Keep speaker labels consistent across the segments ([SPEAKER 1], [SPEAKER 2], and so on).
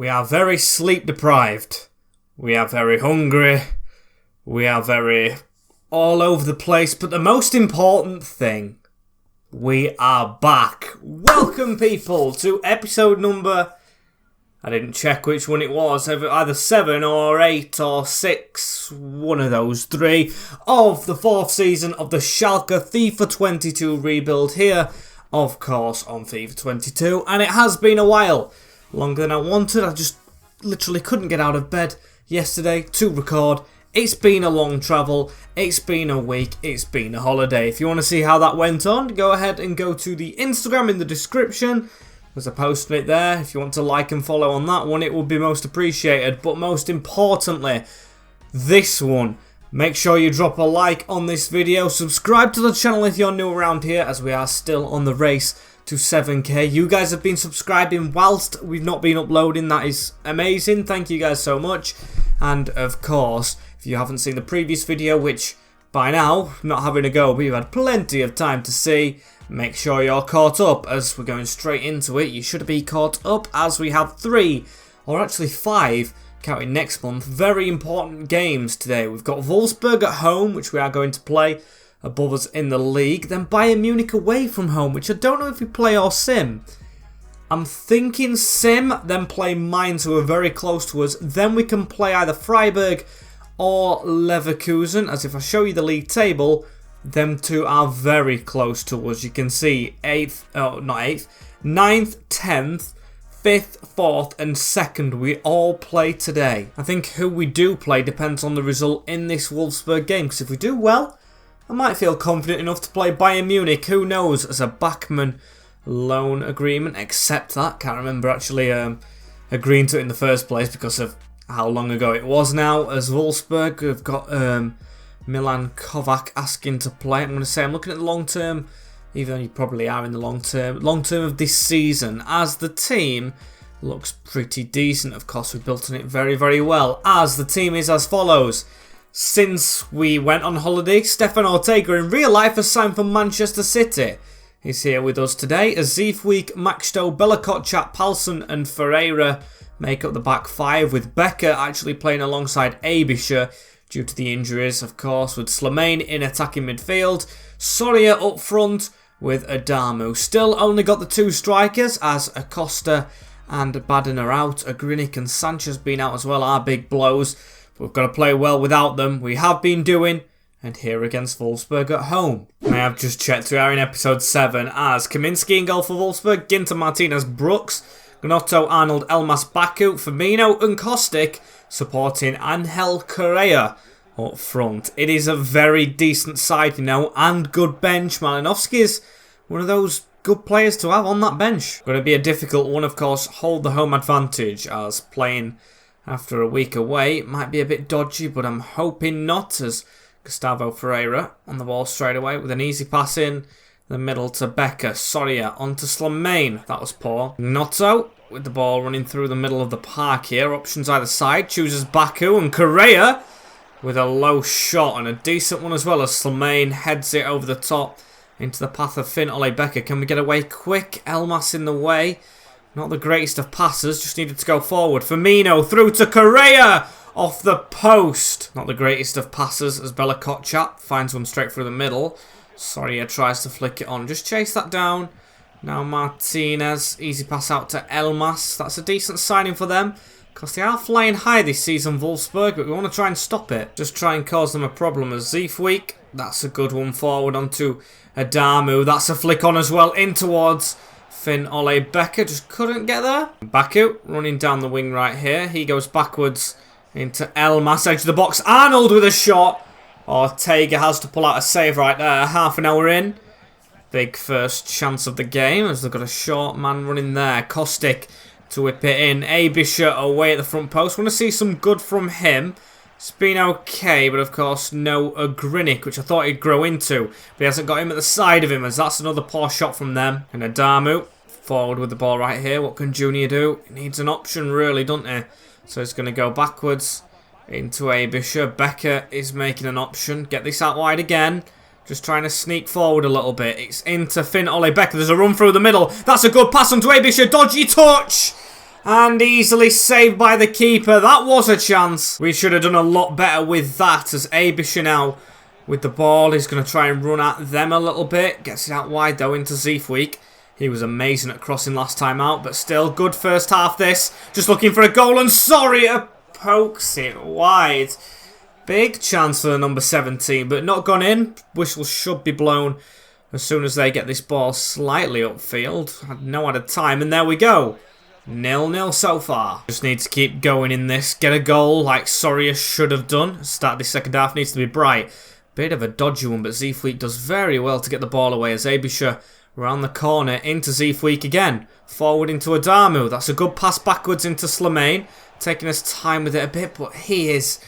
[SPEAKER 1] We are very sleep deprived. We are very hungry. We are very all over the place. But the most important thing, we are back. Welcome, people, to episode number... I didn't check which one it was. Either 7 or 8 or 6. One of those three. Of the 4th season of the Schalke FIFA 22 rebuild here. Of course, on FIFA 22. And it has been a while. Longer than I wanted. I just literally couldn't get out of bed yesterday to record. It's been a long travel. It's been a week. It's been a holiday. If you want to see how that went on, go ahead and go to the Instagram in the description. There's a post on it there. If you want to like and follow on that one, it would be most appreciated. But most importantly, this one. Make sure you drop a like on this video. Subscribe to the channel if you're new around here, as we are still on the race to 7k. You guys have been subscribing whilst we've not been uploading. That is amazing. Thank you guys so much. And of course, if you haven't seen the previous video, which by now, not having a go, but you've had plenty of time to see, make sure you're caught up as we're going straight into it. You should be caught up as we have 3, or actually 5, counting next month, very important games today. We've got Wolfsburg at home, which we are going to play above us in the league. Then Bayern Munich away from home, which I don't know if we play or sim. I'm thinking sim, then play Mainz, who are very close to us. Then we can play either Freiburg or Leverkusen, as if I show you the league table, them two are very close to us. You can see 9th, 10th, 5th, 4th and 2nd. We all play today. I think who we do play depends on the result in this Wolfsburg game. Because if we do well, I might feel confident enough to play Bayern Munich. Who knows, as a backman loan agreement. Except that, can't remember actually agreeing to it in the first place because of how long ago it was now. As Wolfsburg, we've got... Milan Kovac asking to play. I'm going to say I'm looking at the long term, even though you probably are in the long term of this season, as the team looks pretty decent. Of course, we've built on it very, very well, as the team is as follows. Since we went on holiday, Stefan Ortega in real life has signed for Manchester City. He's here with us today. As Ziefweek, Maxto, Bellacotchat, Palsson and Ferreira make up the back 5, with Becker actually playing alongside Abisher, due to the injuries, of course, with Slimane in attacking midfield. Soria up front with Adamu. Still only got the 2 strikers, as Acosta and Baden are out. Agrinic and Sanchez being out as well are big blows. But we've got to play well without them. We have been doing, and here against Wolfsburg at home. I have just checked, we are in episode 7, as Kaminski in goal for Wolfsburg, Ginter, Martinez, Brooks, Gnotto, Arnold, Elmas, Baku, Firmino and Kostic supporting Angel Correa up front. It is a very decent side, you know, and good bench. Malinovsky is one of those good players to have on that bench. Going to be a difficult one, of course. Hold the home advantage, as playing after a week away it might be a bit dodgy, but I'm hoping not, as Gustavo Ferreira on the ball straight away with an easy pass in the middle to Becker. Soria onto Slimane. That was poor. Gnotto with the ball running through the middle of the park here. Options either side. Chooses Baku, and Correa with a low shot and a decent one as well, as Slimane heads it over the top into the path of Finn Ole Becker. Can we get away quick? Elmas in the way. Not the greatest of passes. Just needed to go forward. Firmino through to Correa. Off the post. Not the greatest of passes, as Bellacotchat finds one straight through the middle. Soria tries to flick it on. Just chase that down. Now Martinez, easy pass out to Elmas. That's a decent signing for them, because they are flying high this season, Wolfsburg, but we want to try and stop it. Just try and cause them a problem. As Ziefweek, that's a good one forward onto Adamu. That's a flick on as well, in towards Finn Ole Becker. Just couldn't get there. Baku running down the wing right here. He goes backwards into Elmas, edge of the box. Arnold with a shot. Ortega has to pull out a save right there. Half an hour in. Big first chance of the game, as they've got a short man running there. Kostic to whip it in. Abisher away at the front post. Want to see some good from him. It's been okay, but of course no Agrinic, which I thought he'd grow into. But he hasn't got him at the side of him, as that's another poor shot from them. And Adamu forward with the ball right here. What can Junior do? He needs an option really, doesn't he? So he's going to go backwards into Abisher. Becker is making an option. Get this out wide again. Just trying to sneak forward a little bit. It's into Finn Ole Becker. There's a run through the middle. That's a good pass onto Abisher. Dodgy touch. And easily saved by the keeper. That was a chance. We should have done a lot better with that, as Abisha now with the ball is going to try and run at them a little bit. Gets it out wide though into Ziefweek. He was amazing at crossing last time out, but still good first half this. Just looking for a goal, and Soria pokes it wide. Big chance for the number 17, but not gone in. Whistle should be blown as soon as they get this ball slightly upfield. Had no added time, and there we go. 0-0 so far. Just need to keep going in this. Get a goal like Soria should have done. Start the second half needs to be bright. Bit of a dodgy one, but Ziefweek does very well to get the ball away as Abisha round the corner into Ziefweek again. Forward into Adamu. That's a good pass backwards into Slimane. Taking his time with it a bit, but he is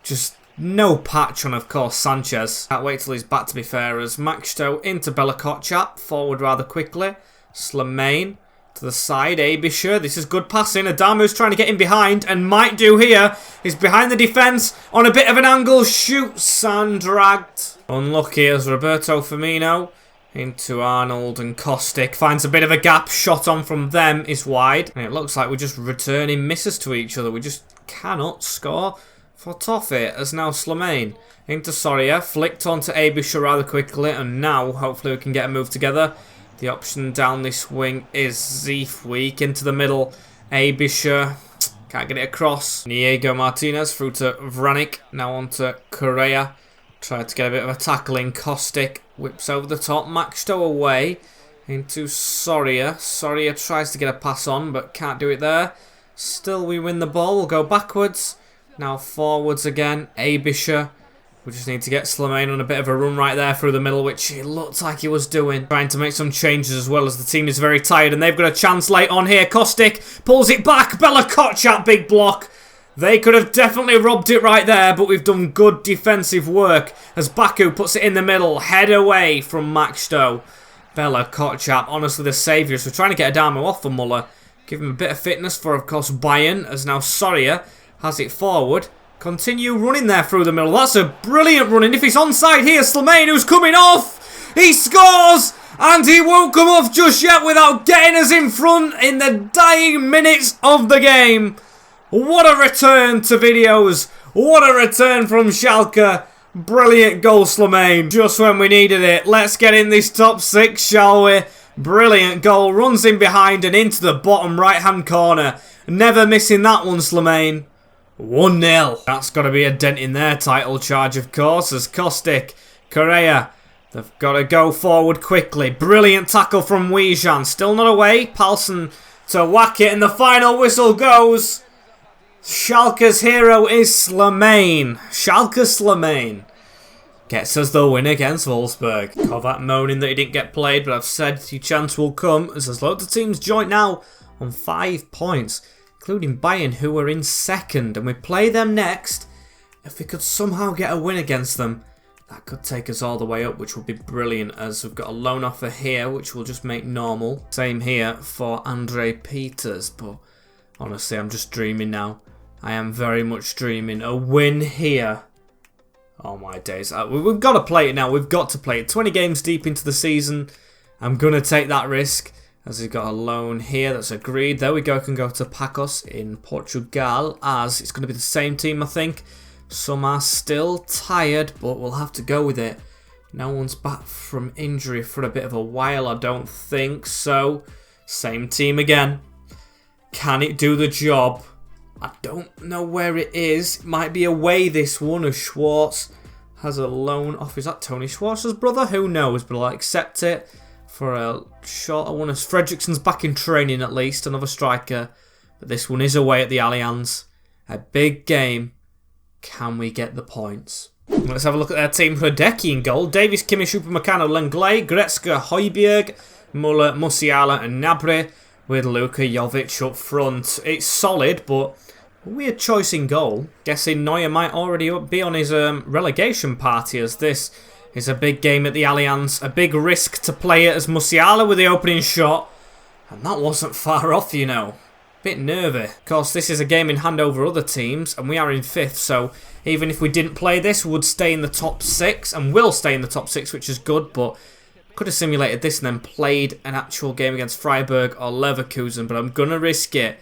[SPEAKER 1] just no patch on, of course, Sanchez. Can't wait till he's back, to be fair, as Maxto into Bella Kotchap. Forward rather quickly. Slimane to the side, Abisha. This is good passing. Adamu's trying to get in behind and might do here. He's behind the defence on a bit of an angle. Shoots and dragged. Unlucky as Roberto Firmino into Arnold, and Kostic finds a bit of a gap. Shot on from them is wide. And it looks like we're just returning misses to each other. We just cannot score for Toffee, as now Slimane into Soria. Flicked onto Abisha rather quickly, and now hopefully we can get a move together. The option down this wing is Ziefweek into the middle. Abisha can't get it across. Diego Martinez through to Vranic. Now on to Correa. Tried to get a bit of a tackle in. Kostic whips over the top. Maxto away into Soria. Soria tries to get a pass on but can't do it there. Still we win the ball. We'll go backwards. Now forwards again. Abisha. We just need to get Slimane on a bit of a run right there through the middle, which it looked like he was doing. Trying to make some changes as well, as the team is very tired, and they've got a chance late on here. Kostic pulls it back. Bella Kotchap, big block. They could have definitely robbed it right there, but we've done good defensive work as Baku puts it in the middle. Head away from Maxto. Bella Kotchap, honestly the saviours. We're trying to get Adamu off for Muller. Give him a bit of fitness for, of course, Bayern, as now Soria has it forward. Continue running there through the middle. That's a brilliant running. If he's onside here, Slimane, who's coming off. He scores, and he won't come off just yet without getting us in front in the dying minutes of the game. What a return to videos. What a return from Schalke. Brilliant goal, Slimane. Just when we needed it. Let's get in this top 6, shall we? Brilliant goal. Runs in behind and into the bottom right-hand corner. Never missing that one, Slimane. 1-0. That's got to be a dent in their title charge, of course, as Kostic, Correa, they've got to go forward quickly. Brilliant tackle from Wijan. Still not away. Palsson to whack it, and the final whistle goes. Schalke's hero is Slimane. Schalke Slimane gets us the win against Wolfsburg. Kovac moaning that he didn't get played, but I've said your chance will come, as there's loads of teams joint now on 5 points. Including Bayern, who are in second, and we play them next. If we could somehow get a win against them, that could take us all the way up, which would be brilliant, as we've got a loan offer here, which we'll just make normal. Same here for Andre Peters, but honestly, I'm just dreaming now. I am very much dreaming. A win here. Oh my days. We've got to play it now. We've got to play it. 20 games deep into the season. I'm going to take that risk. As he's got a loan here that's agreed. There we go. Can go to Pacos in Portugal. As it's going to be the same team, I think. Some are still tired, but we'll have to go with it. No one's back from injury for a bit of a while, I don't think. So, same team again. Can it do the job? I don't know where it is. It might be away, this one, as Schwartz has a loan off. Is that Tony Schwartz's brother? Who knows, but I'll accept it. For a shorter one, as Fredricksson's back in training at least, another striker. But this one is away at the Allianz. A big game. Can we get the points? Let's have a look at their team. Hradecki in goal. Davies, Kimmich, Upamecano, Lenglet, Goretzka, Højbjerg, Muller, Musiala and Gnabry. With Luka Jovic up front. It's solid, but a weird choice in goal. Guessing Neuer might already be on his relegation party, as this is a big game at the Allianz. A big risk to play it as Musiala with the opening shot. And that wasn't far off, you know. Bit nervy. Of course, this is a game in hand over other teams, and we are in 5th, so even if we didn't play this, we would stay in the top 6, and will stay in the top 6, which is good, but could have simulated this and then played an actual game against Freiburg or Leverkusen, but I'm going to risk it.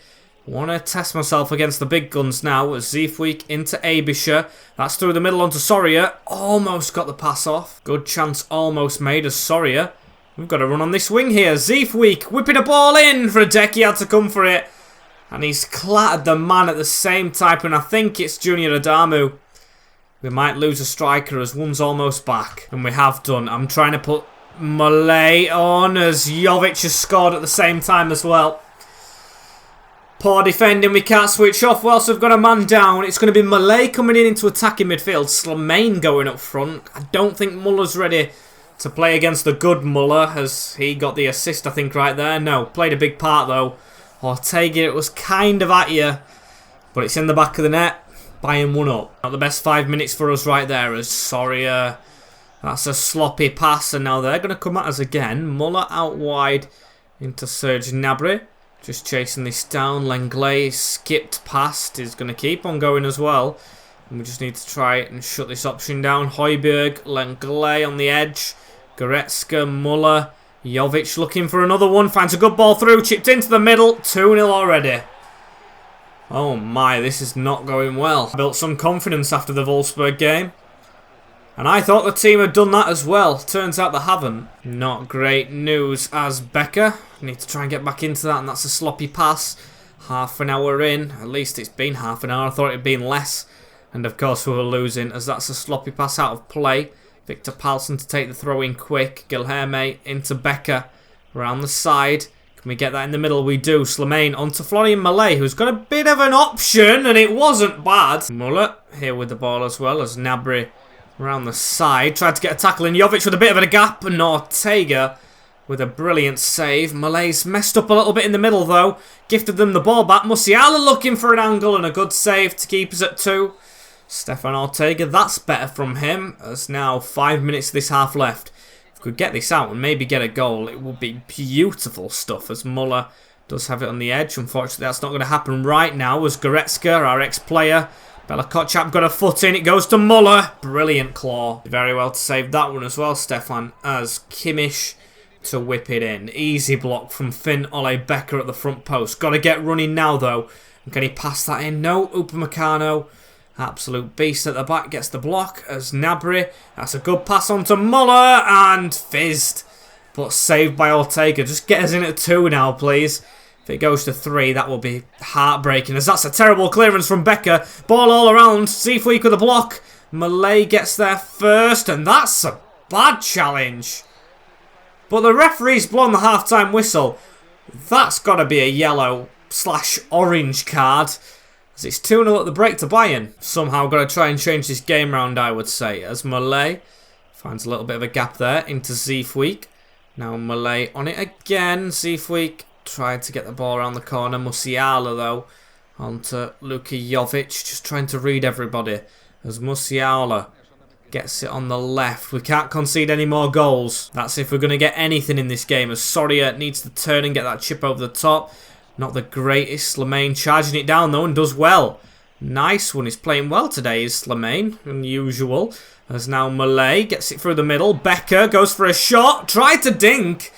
[SPEAKER 1] Want to test myself against the big guns now. As Ziefweek into Abischer. That's through the middle onto Soria. Almost got the pass off. Good chance almost made as Soria. We've got to run on this wing here. Ziefweek whipping a ball in for a deck. He had to come for it. And he's clattered the man at the same time. And I think it's Junior Adamu. We might lose a striker as one's almost back. And we have done. I'm trying to put Malay on as Jovic has scored at the same time as well. Poor defending. We can't switch off whilst we've got a man down. It's going to be Malay coming in into attacking midfield. Slimane going up front. I don't think Muller's ready to play against the good Muller, as he got the assist, I think, right there. No, played a big part, though. Ortega, it was kind of at you, but it's in the back of the net. Bayern 1 up. Not the best 5 minutes for us right there, as Soria. That's a sloppy pass, and now they're going to come at us again. Muller out wide into Serge Gnabry. Just chasing this down. Lenglet skipped past. He's going to keep on going as well. And we just need to try and shut this option down. Højbjerg, Lenglet on the edge. Goretzka, Muller. Jovic looking for another one. Finds a good ball through. Chipped into the middle. 2-0 already. Oh my, this is not going well. Built some confidence after the Wolfsburg game. And I thought the team had done that as well. Turns out they haven't. Not great news as Becker. Need to try and get back into that, and that's a sloppy pass. Half an hour in. At least it's been half an hour. I thought it had been less. And of course we were losing, as that's a sloppy pass out of play. Victor Palsson to take the throw in quick. Guilherme into Becker. Around the side. Can we get that in the middle? We do. Slimane onto Florian Malay, who's got a bit of an option, and it wasn't bad. Muller here with the ball as well, as Gnabry around the side. Tried to get a tackle in. Jovic with a bit of a gap, and Ortega with a brilliant save. Malay's messed up a little bit in the middle, though. Gifted them the ball back. Musiala looking for an angle, and a good save to keep us at 2. Stefan Ortega, that's better from him. There's now 5 minutes of this half left. If we could get this out and maybe get a goal, it would be beautiful stuff, as Muller does have it on the edge. Unfortunately, that's not going to happen right now, as Goretzka, our ex-player, Bella Kotchap got a foot in. It goes to Muller. Brilliant claw. Very well to save that one as well, Stefan, as Kimmich to whip it in. Easy block from Finn Ole Becker at the front post. Got to get running now, though. And can he pass that in? No. Upamecano. Absolute beast at the back gets the block as Gnabry. That's a good pass on to Muller and fizzed. But saved by Ortega. Just get us in at 2 now, please. If it goes to 3, that will be heartbreaking, as that's a terrible clearance from Becker. Ball all around. Ziefweek with a block. Malay gets there first, and that's a bad challenge. But the referee's blown the half-time whistle. That's got to be a yellow/orange card. As it's 2-0 at the break to Bayern. Somehow got to try and change this game round, I would say. As Malay finds a little bit of a gap there into Ziefweek. Now Malay on it again. Ziefweek tried to get the ball around the corner. Musiala, though, onto Luka Jovic. Just trying to read everybody. As Musiala gets it on the left. We can't concede any more goals. That's if we're going to get anything in this game. As Soria needs to turn and get that chip over the top. Not the greatest. Slimane charging it down, though, and does well. Nice one. He's playing well today, is Slimane. Unusual. As now Malay gets it through the middle. Becker goes for a shot. Tried to dink.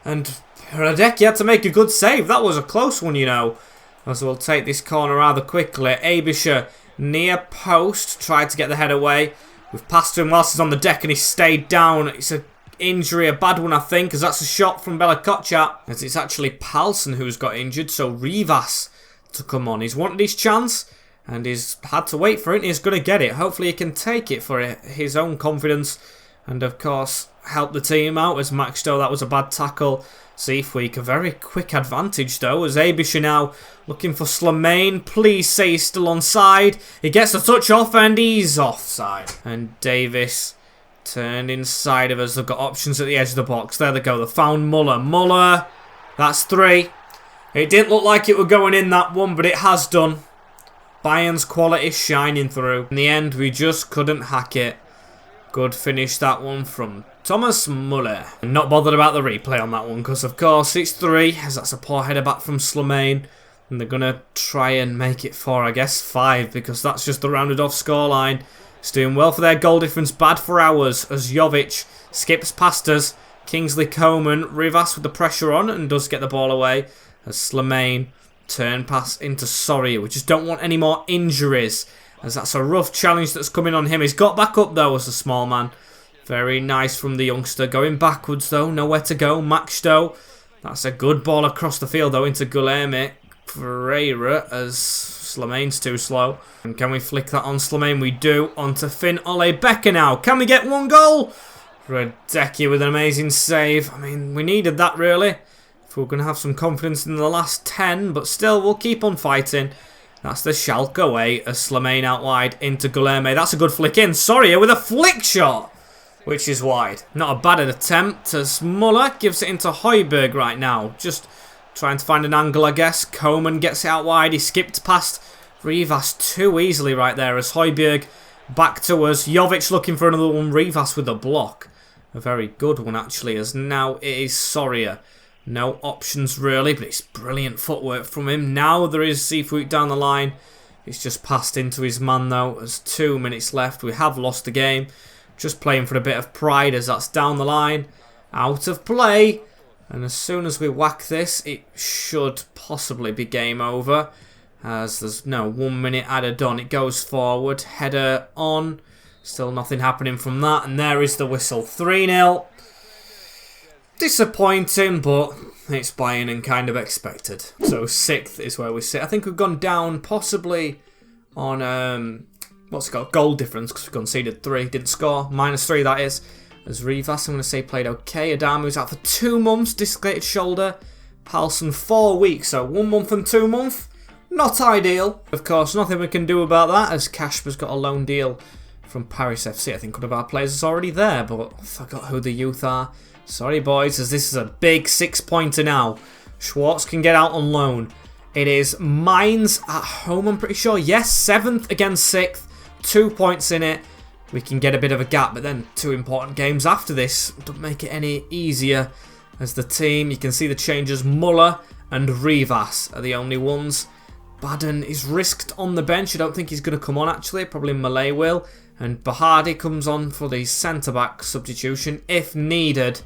[SPEAKER 1] And Hradecki had to make a good save. That was a close one, you know. As we'll take this corner rather quickly. Abischer near post. Tried to get the head away. We've passed to him whilst he's on the deck and he stayed down. It's a injury, a bad one, I think, as that's a shot from Bella Kotchap. As it's actually Palsson who's got injured, so Rivas to come on. He's wanted his chance and he's had to wait for it, and he's going to get it. Hopefully he can take it for his own confidence and, of course, help the team out. As Max Stowe, that was a bad tackle. Ziefweek, a very quick advantage, though, as Abischer now looking for Slimane. Please say he's still onside. He gets the touch off and he's offside. And Davis turned inside of us. They've got options at the edge of the box. There they go. They found Muller. Muller. That's 3. It didn't look like it were going in, that one, but it has done. Bayern's quality shining through. In the end, we just couldn't hack it. Good finish, that one, from Thomas Muller. I'm not bothered about the replay on that one, because of course it's 3, as that's a poor header back from Slimane. And they're going to try and make it 4, I guess 5, because that's just the rounded off scoreline. It's doing well for their goal difference, bad for ours, as Jovic skips past us. Kingsley Coman, Rivas with the pressure on and does get the ball away. As Slimane Turn pass into Soria. We just don't want any more injuries, as that's a rough challenge that's coming on him. He's got back up though as a small man. Very nice from the youngster. Going backwards though, nowhere to go. Maxto. That's a good ball across the field though into Guilherme Pereira, as Slimaine's too slow. And can we flick that on Slimaine? We do. On to Finn Ole Becker now. Can we get one goal? Radecki with an amazing save. I mean, we needed that really, if we're going to have some confidence in the last 10. But still, we'll keep on fighting. That's the Schalke way, as Slimaine out wide into Guilherme. That's a good flick in. Soria with a flick shot, which is wide. Not a bad attempt, as Muller gives it into Højbjerg right now. Just trying to find an angle, I guess. Koeman gets it out wide. He skipped past Rivas too easily right there, as Højbjerg back to us. Jovic looking for another one. Rivas with a block. A very good one, actually, as now it is Soria. No options, really, but it's brilliant footwork from him. Now there is Seafoot down the line. He's just passed into his man, though. There's 2 minutes left. We have lost the game. Just playing for a bit of pride, as that's down the line. Out of play. And as soon as we whack this, it should possibly be game over, as there's no 1 minute added on. It goes forward. Header on. Still nothing happening from that. And there is the whistle. 3-0. Disappointing, but it's Bayern and kind of expected. So 6th is where we sit. I think we've gone down possibly on, what's it called? Goal difference, because we conceded 3. Didn't score. -3, that is. As Rivas, I'm going to say, played okay. Adamu's out for 2 months. Dislocated shoulder. Palsson 4 weeks. So 1 month and 2 months. Not ideal. Of course, nothing we can do about that, as Kasper's got a loan deal from Paris FC. I think one of our players is already there, but I forgot who the youth are. Sorry, boys, as this is a big 6-pointer now. Schwartz can get out on loan. It is Mainz at home, I'm pretty sure. Yes, 7th against 6th. 2 points in it. We can get a bit of a gap, but then 2 important games after this. Don't make it any easier, as the team, you can see the changes. Muller and Rivas are the only ones. Baden is risked on the bench. I don't think he's going to come on, actually. Probably Malay will. And Bahardi comes on for the centre-back substitution if needed.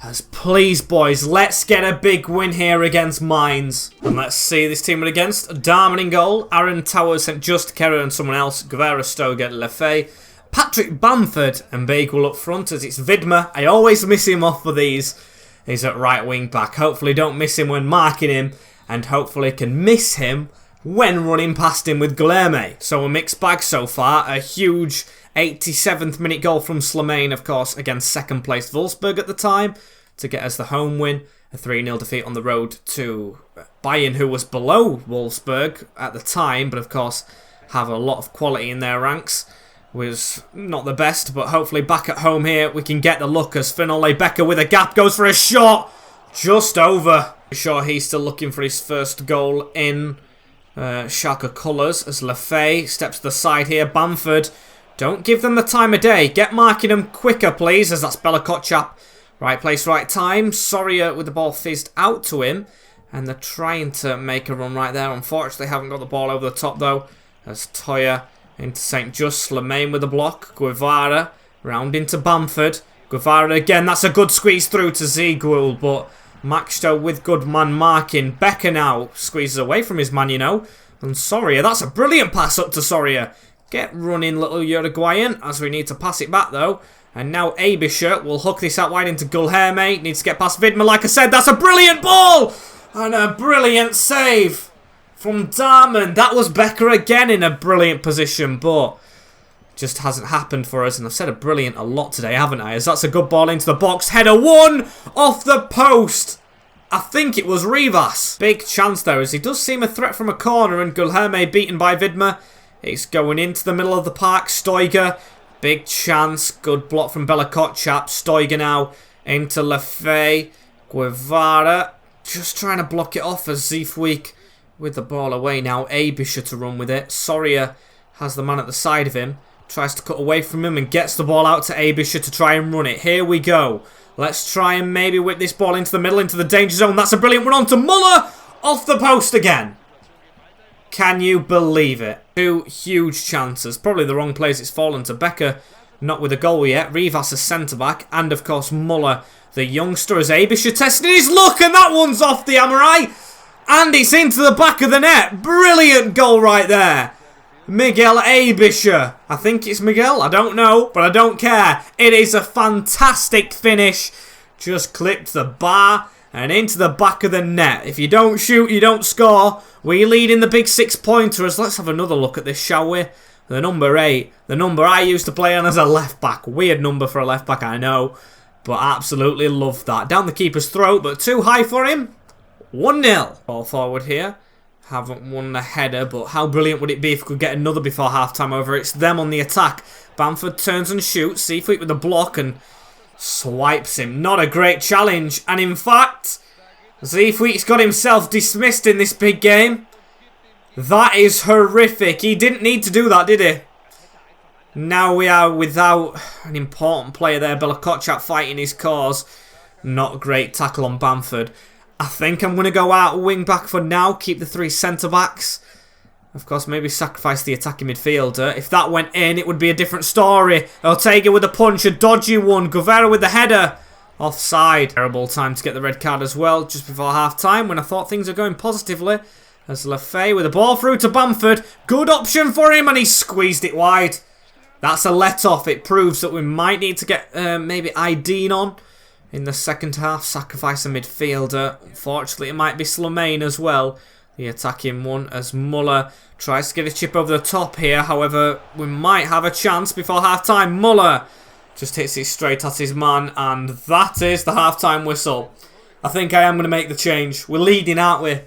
[SPEAKER 1] As please, boys, let's get a big win here against Mainz. And let's see this team we're against. Darman in goal. Aaron Towers sent just Kerrer and someone else. Guevara, Stoger, Lefay. Patrick Bamford and Bagel up front, as it's Vidma. I always miss him off for these. He's at right wing back. Hopefully don't miss him when marking him. And hopefully can miss him when running past him with Guilherme. So a mixed bag so far. A huge 87th minute goal from Slimaine, of course, against 2nd place Wolfsburg at the time, to get us the home win. A 3-0 defeat on the road to Bayern, who was below Wolfsburg at the time, but of course have a lot of quality in their ranks. Was not the best, but hopefully back at home here we can get the look, as Finn Ole Becker with a gap goes for a shot. Just over. I'm sure he's still looking for his first goal in Schalke colours, as Lefay steps to the side here. Bamford, don't give them the time of day. Get marking them quicker, please, as that's Bella Kotchap. Right place, right time. Soria with the ball fizzed out to him, and they're trying to make a run right there. Unfortunately, haven't got the ball over the top, though, as Toya into St. Just. Slimaine with the block. Guevara round into Bamford. Guevara again. That's a good squeeze through to Ziguil, but Maxto with good man marking. Becker now squeezes away from his man, you know. And Soria, that's a brilliant pass up to Soria. Get running, little Uruguayan, as we need to pass it back, though. And now Abisher will hook this out wide into Guilherme. Needs to get past Vidma, like I said. That's a brilliant ball! And a brilliant save from Darman. That was Becker again in a brilliant position, but just hasn't happened for us. And I've said a brilliant a lot today, haven't I? As that's a good ball into the box. Header 1 off the post. I think it was Rivas. Big chance there, as he does seem a threat from a corner, and Guilherme beaten by Vidma. It's going into the middle of the park. Stoiger, big chance. Good block from Bella Kotchap. Stoiger now into Lefay. Guevara just trying to block it off, as Ziefweek with the ball away now. Abisher to run with it. Soria has the man at the side of him. Tries to cut away from him and gets the ball out to Abisher to try and run it. Here we go. Let's try and maybe whip this ball into the middle, into the danger zone. That's a brilliant run on to Muller. Off the post again. Can you believe it? 2 huge chances. Probably the wrong place it's fallen to. Becker not with a goal yet. Rivas a centre-back. And of course Muller, the youngster, as Abisher testing his luck. And that one's off the Amorai. And it's into the back of the net. Brilliant goal right there. Miguel Abisher. I think it's Miguel. I don't know, but I don't care. It is a fantastic finish. Just clipped the bar and into the back of the net. If you don't shoot, you don't score. We lead in the big 6-pointers. Let's have another look at this, shall we? The number 8. The number I used to play on as a left back. Weird number for a left back, I know. But absolutely love that. Down the keeper's throat, but too high for him. 1-0. Ball forward here. Haven't won the header, but how brilliant would it be if we could get another before half-time over? It's them on the attack. Bamford turns and shoots. Seafleet with the block and swipes him. Not a great challenge. And in fact, Seafleet's got himself dismissed in this big game. That is horrific. He didn't need to do that, did he? Now we are without an important player there. Belakotchak fighting his cause. Not a great tackle on Bamford. I think I'm going to go out wing back for now. Keep the 3 centre-backs. Of course, maybe sacrifice the attacking midfielder. If that went in, it would be a different story. Ortega with a punch, a dodgy one. Guevara with the header. Offside. Terrible time to get the red card as well. Just before half-time when I thought things were going positively. As Lefay with the ball through to Bamford. Good option for him and he squeezed it wide. That's a let-off. It proves that we might need to get maybe Ideen on. In the second half, sacrifice a midfielder. Unfortunately, it might be Slemain as well. The attacking one as Muller tries to get a chip over the top here. However, we might have a chance before half-time. Muller just hits it straight at his man. And that is the half-time whistle. I think I am going to make the change. We're leading, aren't we?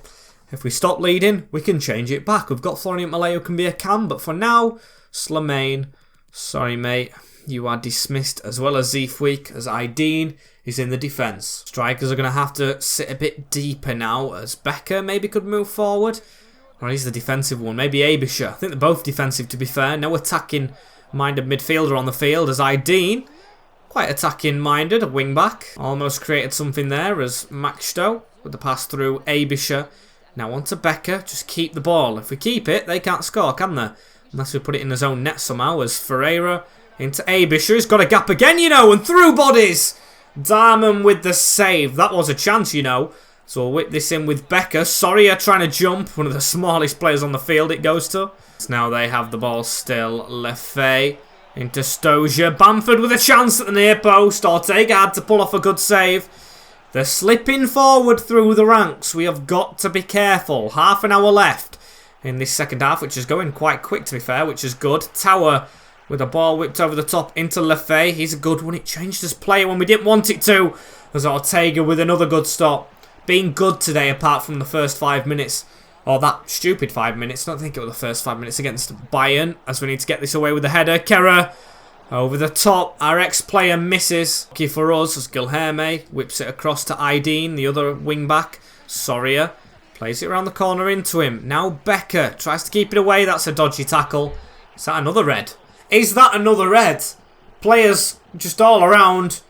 [SPEAKER 1] If we stop leading, we can change it back. We've got Florian Malay who can be a cam. But for now, Slemain. Sorry, mate. You are dismissed as well as Zeefweek as Ideen is in the defence. Strikers are going to have to sit a bit deeper now as Becker maybe could move forward. Or he's the defensive one. Maybe Abisher. I think they're both defensive to be fair. No attacking minded midfielder on the field as Ideen. Quite attacking minded. A wing back. Almost created something there as Maxstow with the pass through Abisher. Now on to Becker. Just keep the ball. If we keep it, they can't score, can they? Unless we put it in his own net somehow as Ferreira into Abisher. He's got a gap again, you know, and through bodies. Darman with the save. That was a chance, you know. So we'll whip this in with Becker. Soria trying to jump. One of the smallest players on the field it goes to. So now they have the ball still. Lefay into Stozier. Bamford with a chance at the near post. Ortega had to pull off a good save. They're slipping forward through the ranks. We have got to be careful. Half an hour left in this second half, which is going quite quick to be fair, which is good. Tower with a ball whipped over the top into Lefay. He's a good one. It changed his play when we didn't want it to. There's Ortega with another good stop. Being good today apart from the first 5 minutes. Or that stupid 5 minutes. I don't think it was the first 5 minutes against Bayern. As we need to get this away with the header. Kerrer over the top. Our ex-player misses. Lucky for us as Guilherme whips it across to Ideen, the other wing-back. Soria plays it around the corner into him. Now Becker tries to keep it away. That's a dodgy tackle. Is that another red? Is that another red? Players just all around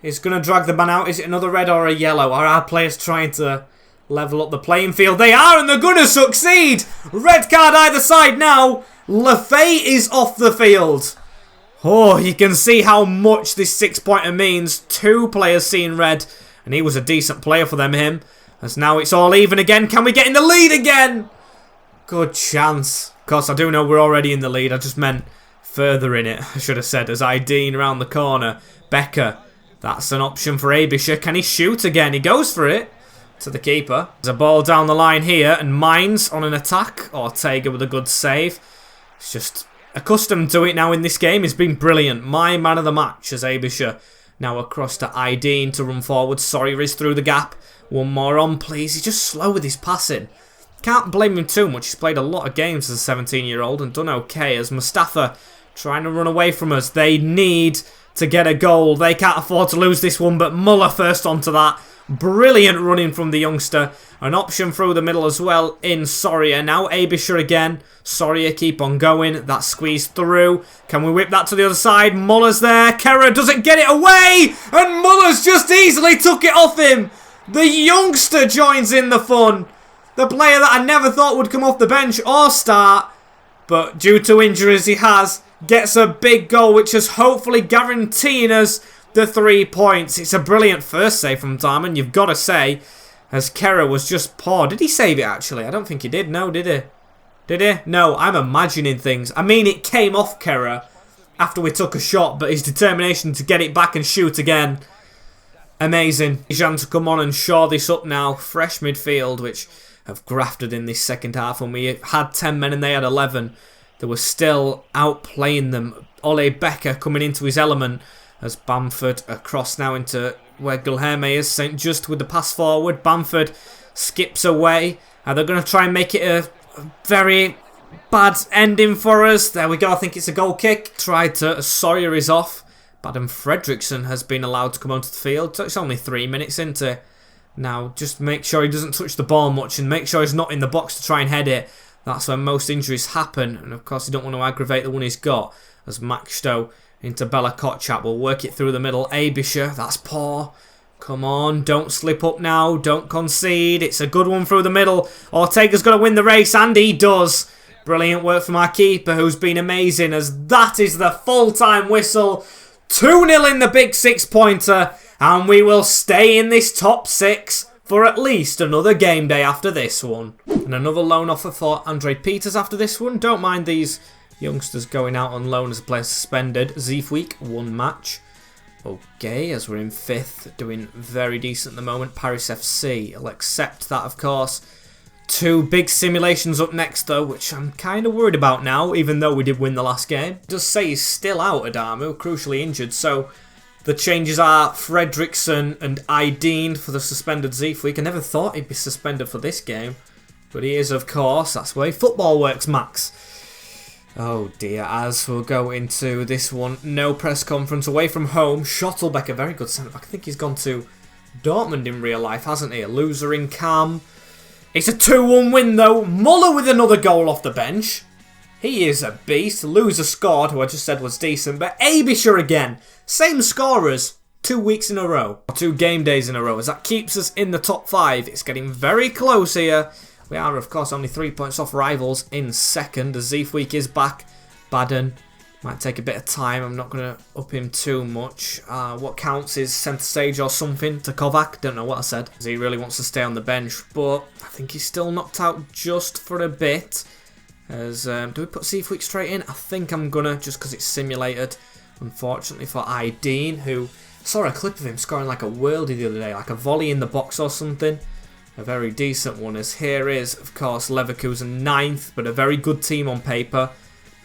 [SPEAKER 1] is going to drag the man out. Is it another red or a yellow? Are our players trying to level up the playing field? They are, and they're going to succeed. Red card either side now. Lefay is off the field. Oh, you can see how much this 6-pointer means. 2 players seeing red, and he was a decent player for them, him. As now it's all even again. Can we get in the lead again? Good chance. Of course, I do know we're already in the lead. I just meant further in it, I should have said, as Ideen around the corner. Becker, that's an option for Abisher. Can he shoot again? He goes for it to the keeper. There's a ball down the line here, and Mainz on an attack. Ortega with a good save. He's just accustomed to it now in this game. He's been brilliant. My man of the match as Abisher. Now across to Ideen to run forward. Sorry, is through the gap. One more on, please. He's just slow with his passing. Can't blame him too much. He's played a lot of games as a 17-year-old and done okay. As Mustafa trying to run away from us. They need to get a goal. They can't afford to lose this one, but Muller first onto that. Brilliant running from the youngster. An option through the middle as well in Soria. Now Abisher again. Soria keep on going. That squeezed through. Can we whip that to the other side? Muller's there. Kerrer doesn't get it away. And Muller's just easily took it off him. The youngster joins in the fun. The player that I never thought would come off the bench or start. But due to injuries he has. Gets a big goal which is hopefully guaranteeing us the 3 points. It's a brilliant first save from Darman, you've got to say. as Kerr was just poor. Did he save it actually? I don't think he did. No, did he? Did he? No, I'm imagining things. I mean, it came off Kerr after we took a shot, but his determination to get it back and shoot again. Amazing. Jean to come on and shore this up now. Fresh midfield, which have grafted in this second half. When we had 10 men and they had 11, they were still outplaying them. Ole Becker coming into his element as Bamford across now into where Guilherme is. St. Just with the pass forward. Bamford skips away. They're going to try and make it a very bad ending for us. There we go. I think it's a goal kick. Tried to. Sawyer is off. Baden Fredriksson has been allowed to come onto the field. So it's only 3 minutes into. Now, just make sure he doesn't touch the ball much and make sure he's not in the box to try and head it. That's when most injuries happen. And of course, you don't want to aggravate the one he's got. As Max Stowe into Bella Kotchap will work it through the middle. Abisher, that's poor. Come on, don't slip up now. Don't concede. It's a good one through the middle. Ortega's got to win the race, and he does. Brilliant work from our keeper, who's been amazing, as that is the full-time whistle. 2-0 in the big 6-pointer, and we will stay in this top 6 for at least another game day after this one. And another loan offer for Andre Peters after this one. Don't mind these youngsters going out on loan as a player suspended. Zeefweek, 1 match. Okay, as we're in 5th, doing very decent at the moment. Paris FC, I'll accept that, of course. 2 big simulations up next, though, which I'm kind of worried about now, even though we did win the last game. It does say he's still out, Adamu, crucially injured, so the changes are Fredriksson and Ideen for the suspended Zeefweek. I never thought he'd be suspended for this game, but he is, of course. That's the way football works, Max. Oh dear, as we'll go into this one, no press conference away from home. Schottelbeck, a very good centre-back. I think he's gone to Dortmund in real life, hasn't he? A loser in Cam. It's a 2-1 win though. Muller with another goal off the bench. He is a beast. Loser scored, who I just said was decent, but Abisher again. Same scorers, 2 weeks in a row. 2 game days in a row, as that keeps us in the top 5. It's getting very close here. We are, of course, only 3 points off rivals in 2nd. The Zeefweek is back. Baden might take a bit of time. I'm not going to up him too much. What counts is centre stage or something to Kovac. Don't know what I said, as he really wants to stay on the bench. But I think he's still knocked out just for a bit. As do we put Zeefweek straight in? I think I'm going to, just because it's simulated. Unfortunately for Ideen, who saw a clip of him scoring like a worldie the other day. Like a volley in the box or something. A very decent one, as here is, of course, Leverkusen 9th, but a very good team on paper.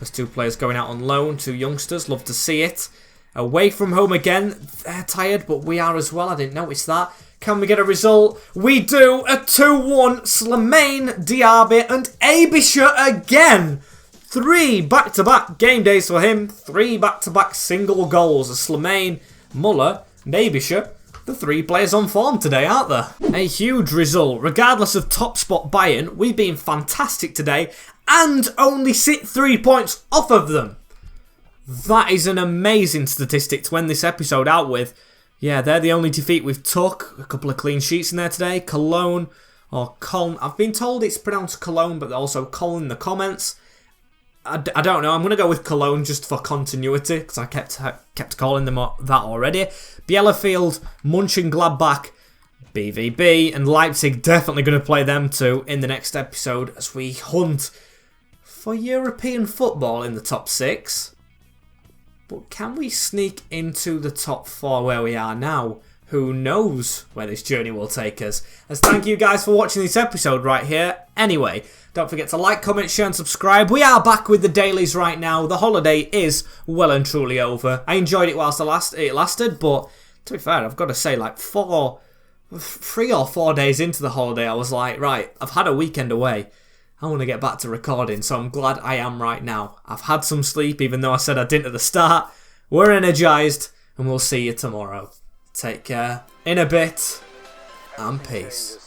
[SPEAKER 1] There's 2 players going out on loan, 2 youngsters, love to see it. Away from home again, they're tired, but we are as well, I didn't notice that. Can we get a result? We do, a 2-1, Slimane, Diaby and Abisher again. 3 back-to-back game days for him, 3 back-to-back single goals. As Slimane, Muller and Abisher, the 3 players on form today, aren't there? A huge result. Regardless of top spot Bayern, we've been fantastic today and only sit 3 points off of them. That is an amazing statistic to end this episode out with. Yeah, they're the only defeat we've took. A couple of clean sheets in there today. Cologne or Coln. I've been told it's pronounced Cologne, but also Colin in the comments. I don't know. I'm going to go with Cologne just for continuity, because I kept calling them that already. Bielefeld, Mönchengladbach, BVB, and Leipzig, definitely going to play them too in the next episode as we hunt for European football in the top 6. But can we sneak into the top 4 where we are now? Who knows where this journey will take us? As thank you guys for watching this episode right here. Anyway, don't forget to like, comment, share and subscribe. We are back with the dailies right now. The holiday is well and truly over. I enjoyed it whilst it lasted, but to be fair, I've got to say, like 3 or 4 days into the holiday, I was like, right, I've had a weekend away. I want to get back to recording, so I'm glad I am right now. I've had some sleep, even though I said I didn't at the start. We're energised, and we'll see you tomorrow. Take care, in a bit, and peace.